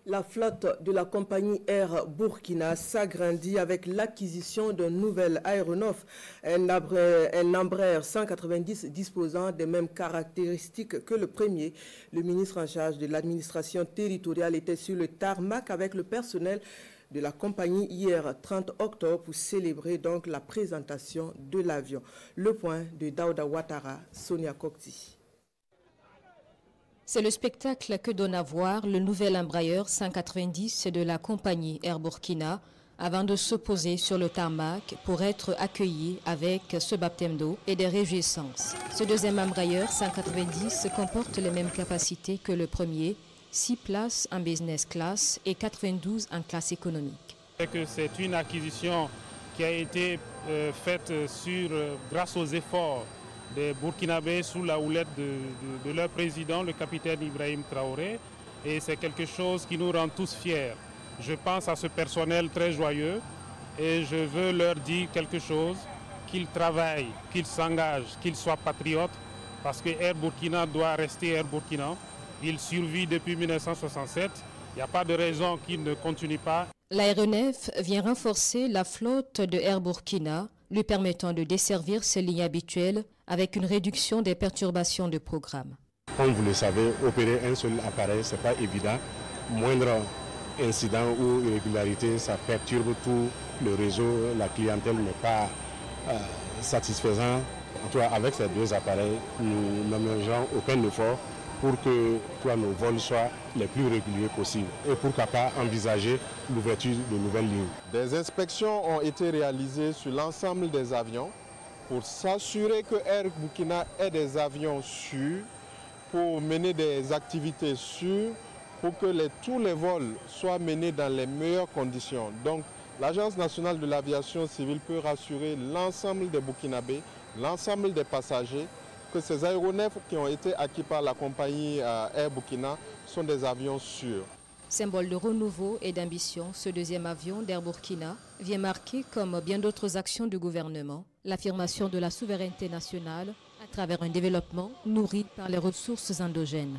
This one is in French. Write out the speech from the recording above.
La flotte de la compagnie Air Burkina s'agrandit avec l'acquisition d'un nouvel aéronef, un Embraer 190 disposant des mêmes caractéristiques que le premier. Le ministre en charge de l'administration territoriale était sur le tarmac avec le personnel de la compagnie hier 30 octobre pour célébrer donc la présentation de l'avion. Le point de Daouda Ouattara, Sonia Kokti. C'est le spectacle que donne à voir le nouvel Embraer 190 de la compagnie Air Burkina avant de se poser sur le tarmac pour être accueilli avec ce baptême d'eau et des réjouissances. Ce deuxième Embraer 190 comporte les mêmes capacités que le premier, 6 places en business class et 92 en classe économique. C'est une acquisition qui a été faite grâce aux efforts des Burkinabés sous la houlette de leur président, le capitaine Ibrahim Traoré. Et c'est quelque chose qui nous rend tous fiers. Je pense à ce personnel très joyeux et je veux leur dire quelque chose, qu'ils travaillent, qu'ils s'engagent, qu'ils soient patriotes, parce que Air Burkina doit rester Air Burkina. Il survit depuis 1967. Il n'y a pas de raison qu'il ne continue pas. L'aéronef vient renforcer la flotte de Air Burkina, lui permettant de desservir ses lignes habituelles avec une réduction des perturbations de programme. Comme vous le savez, opérer un seul appareil, ce n'est pas évident. Moindre incident ou irrégularité, ça perturbe tout le réseau. La clientèle n'est pas satisfaisante. En tout cas, avec ces deux appareils, nous n'aménageons aucun effort pour que nos vols soient les plus réguliers possibles et pourquoi pas envisager l'ouverture de nouvelles lignes. Des inspections ont été réalisées sur l'ensemble des avions pour s'assurer que Air Burkina ait des avions sûrs, pour mener des activités sûres, pour que tous les vols soient menés dans les meilleures conditions. Donc l'Agence nationale de l'aviation civile peut rassurer l'ensemble des Burkinabés, l'ensemble des passagers, que ces aéronefs qui ont été acquis par la compagnie Air Burkina sont des avions sûrs. Symbole de renouveau et d'ambition, ce deuxième avion d'Air Burkina vient marquer, comme bien d'autres actions du gouvernement, l'affirmation de la souveraineté nationale à travers un développement nourri par les ressources endogènes.